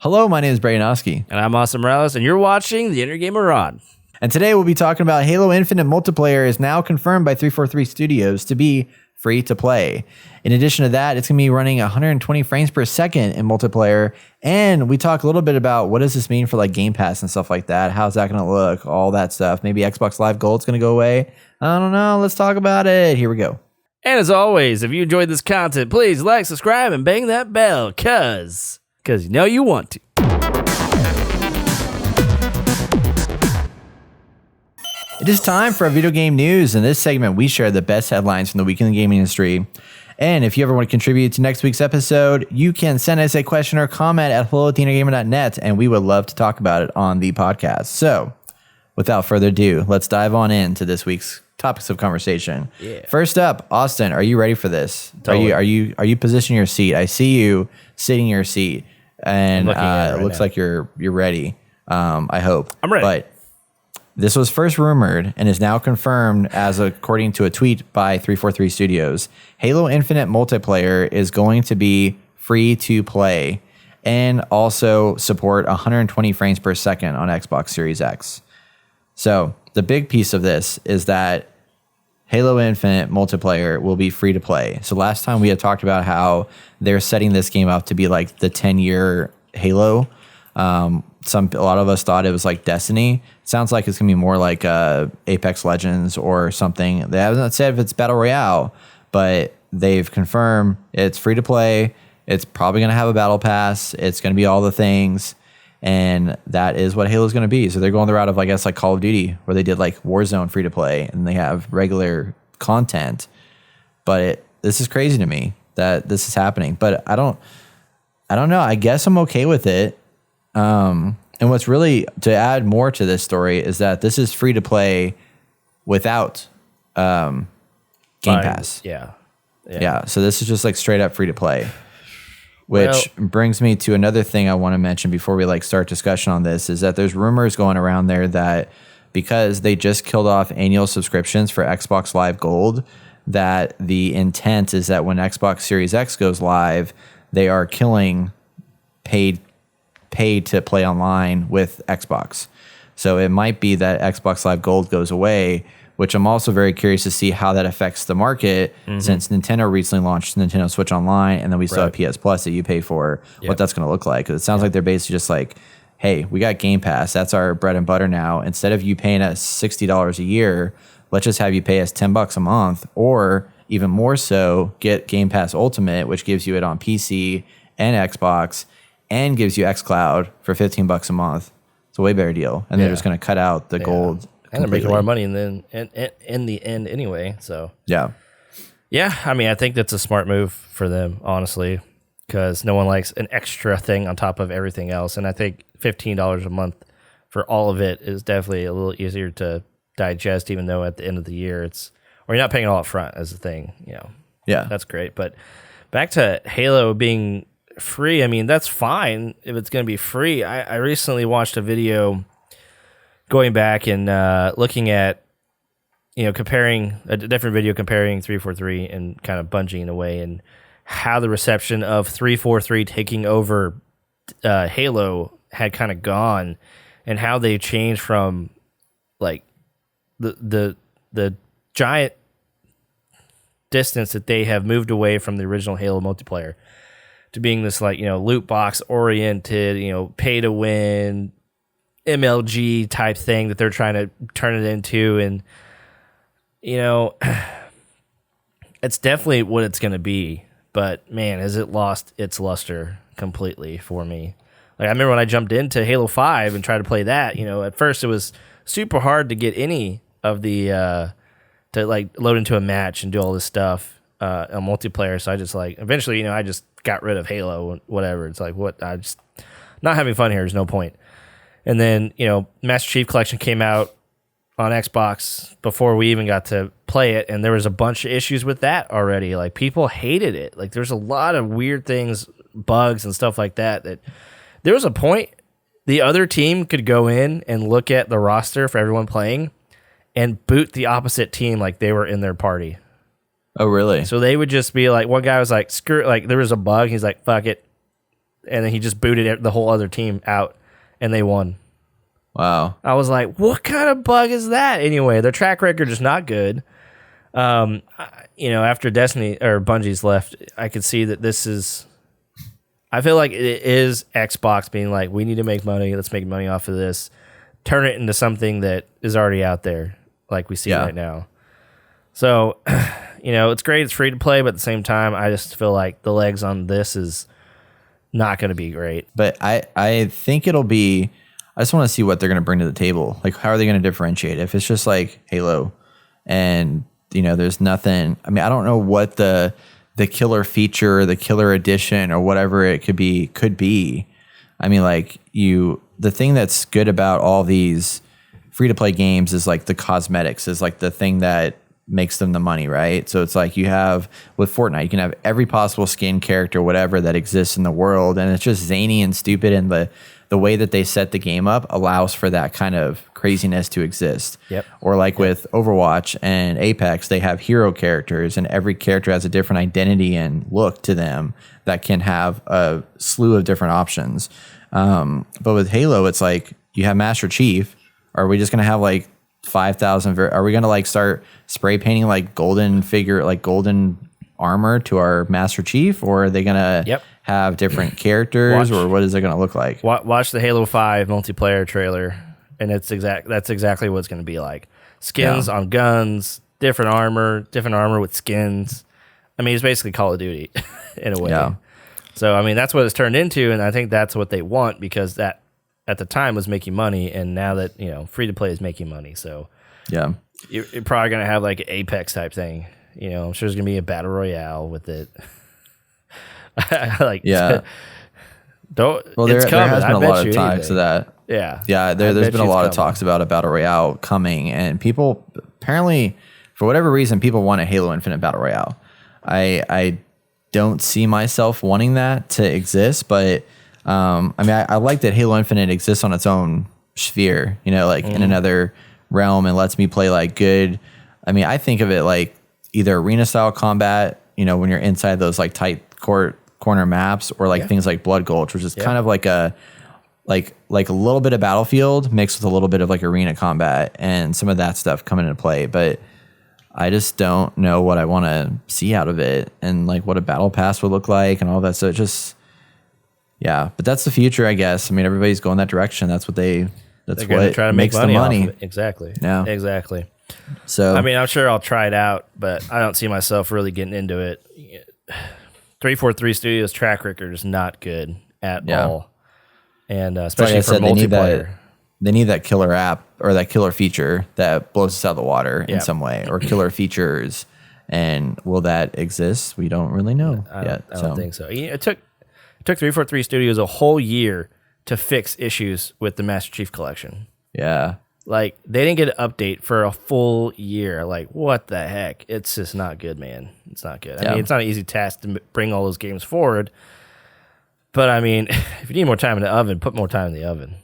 Hello, my name is Brayanoski. And I'm Austin Morales, and you're watching the Inner Game Rod. And today we'll be talking about Halo Infinite multiplayer is now confirmed by 343 Studios to be free to play. In addition to that, it's going to be running 120 frames per second in multiplayer. And we talk a little bit about what does this mean for like Game Pass and stuff like that. How's that going to look? All that stuff. Maybe Xbox Live Gold's going to go away. I don't know. Let's talk about it. Here we go. And as always, if you enjoyed this content, please like, subscribe, and bang that bell, cause you know you want to. It is time for our video game news. In this segment, we share the best headlines from the week in the gaming industry. And if you ever want to contribute to next week's episode, you can send us a question or comment at hello@theinnergamer.net, and we would love to talk about it on the podcast. So, without further ado, let's dive on into this week's topics of conversation. Yeah. First up, Austin, are you ready for this? Totally. Are you positioning your seat? I see you sitting in your seat, and it looks like you're ready. I hope. I'm ready. But this was first rumored and is now confirmed as according to a tweet by 343 Studios. Halo Infinite multiplayer is going to be free to play and also support 120 frames per second on Xbox Series X. So the big piece of this is that Halo Infinite multiplayer will be free to play. So last time we had talked about how they're setting this game up to be like the 10-year Halo. A lot of us thought it was like Destiny. It sounds like it's gonna be more like Apex Legends or something. They haven't said if it's Battle Royale, but they've confirmed it's free to play. It's probably gonna have a battle pass. It's gonna be all the things, and that is what Halo's gonna be. So they're going the route of, I guess, like Call of Duty, where they did like Warzone free to play, and they have regular content. But this is crazy to me that this is happening. But I don't know. I guess I'm okay with it. And what's really to add more to this story is that this is free to play without Game Pass. Yeah. So this is just like straight up free to play, which brings me to another thing I want to mention before we like start discussion on this is that there's rumors going around there that because they just killed off annual subscriptions for Xbox Live Gold, that the intent is that when Xbox Series X goes live, they are killing paid to play online with Xbox. So it might be that Xbox Live Gold goes away, which I'm also very curious to see how that affects the market since Nintendo recently launched Nintendo Switch Online, and then we still have PS Plus that you pay for, what that's going to look like. 'Cause it sounds like they're basically just like, hey, we got Game Pass. That's our bread and butter now. Instead of you paying us $60 a year, let's just have you pay us $10 a month, or even more so, get Game Pass Ultimate, which gives you it on PC and Xbox, and gives you xCloud for $15 a month. It's a way better deal. And they're just going to cut out the gold. And they're making more money in the end anyway. So yeah. I mean, I think that's a smart move for them, honestly, because no one likes an extra thing on top of everything else. And I think $15 a month for all of it is definitely a little easier to digest, even though at the end of the year or you're not paying it all up front as a thing. Yeah, that's great. But back to Halo being free, I mean, that's fine if it's going to be free. I recently watched a video going back and looking at, comparing a different video comparing 343 and kind of Bungie in a way, and how the reception of 343 taking over Halo had kind of gone, and how they changed from like the giant distance that they have moved away from the original Halo multiplayer to being this like, loot box oriented, pay to win MLG type thing that they're trying to turn it into. And, it's definitely what it's going to be, but man, has it lost its luster completely for me. Like, I remember when I jumped into Halo 5 and tried to play that, at first it was super hard to get any of the, to like load into a match and do all this stuff on multiplayer. So I just like, eventually, I just got rid of Halo and whatever. It's like, what? I just not having fun here. There's no point. And then, Master Chief Collection came out on Xbox before we even got to play it, and there was a bunch of issues with that already. Like, people hated it. Like, there's a lot of weird things, bugs and stuff like that there was a point the other team could go in and look at the roster for everyone playing and boot the opposite team like they were in their party. Oh, really? So they would just be like, one guy was like, screw, like there was a bug. He's like, fuck it. and then he just booted the whole other team out, and they won. Wow. I was like, what kind of bug is that? Anyway, their track record is not good. After Destiny or Bungie's left, I could see that this is. I feel like it is Xbox being like, we need to make money. Let's make money off of this. Turn it into something that is already out there, like we see right now. So, it's great. It's free to play, but at the same time, I just feel like the legs on this is not going to be great. But I think it'll be. I just want to see what they're going to bring to the table. Like, how are they going to differentiate? If it's just like Halo, and there's nothing. I mean, I don't know what the killer feature, the killer edition, or whatever it could be. I mean, like the thing that's good about all these free to play games is like the cosmetics is like the thing that makes them the money, right? So it's like you have with Fortnite, you can have every possible skin, character, whatever that exists in the world, and it's just zany and stupid, and the way that they set the game up allows for that kind of craziness to exist. Yep. Or like with Overwatch and Apex, they have hero characters, and every character has a different identity and look to them that can have a slew of different options. But with Halo, it's like you have Master Chief. Are we just going to have like 5,000? Are we going to like start spray painting like golden armor to our Master Chief? Or are they going to have different characters, or what is it going to look like? Watch the Halo 5 multiplayer trailer, and that's exactly what it's going to be like. Skins on guns, different armor with skins. I mean, it's basically Call of Duty in a way. Yeah. So, I mean, that's what it's turned into, and I think that's what they want, because that at the time was making money, and now that, free to play is making money. So, yeah, you're probably going to have like an Apex type thing. I'm sure there's going to be a battle royale with it. Yeah. There has been a lot of talks of that. Yeah. There's been a lot of talks about a battle royale coming, and people apparently, for whatever reason, people want a Halo Infinite battle royale. I don't see myself wanting that to exist, but I like that Halo Infinite exists on its own sphere, in another realm, and lets me play like good. I mean, I think of it like either arena style combat, when you're inside those like tight corner maps, or like things like Blood Gulch, which is kind of like a little bit of Battlefield mixed with a little bit of like arena combat, and some of that stuff coming into play. But I just don't know what I want to see out of it, and like what a battle pass would look like and all that. So it just, but that's the future, I guess. I mean, everybody's going that direction. That's what what try to makes make money the money. off of it. Exactly. Yeah. Exactly. So, I mean, I'm sure I'll try it out, but I don't see myself really getting into it. 343 Studios' track record is not good at all. And especially for multiplayer. They need that killer app or that killer feature that blows us out of the water in some way, or killer features. And will that exist? We don't really know yet. I don't think so. It took 343 Studios a whole year to fix issues with the Master Chief Collection. Yeah. Like, they didn't get an update for a full year. Like, what the heck? It's just not good, man. It's not good. I mean, it's not an easy task to bring all those games forward. But, I mean, if you need more time in the oven, put more time in the oven.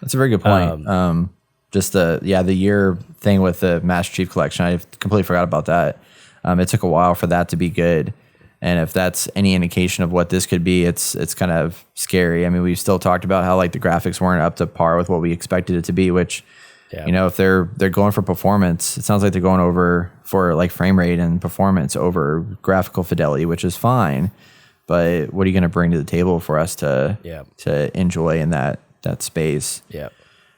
That's a very good point. Just the year thing with the Master Chief Collection, I completely forgot about that. It took a while for that to be good. And if that's any indication of what this could be, it's kind of scary. I mean, we've still talked about how like the graphics weren't up to par with what we expected it to be, which, if they're going for performance, it sounds like they're going over for like frame rate and performance over graphical fidelity, which is fine. But what are you going to bring to the table for us to enjoy in that space? Yeah.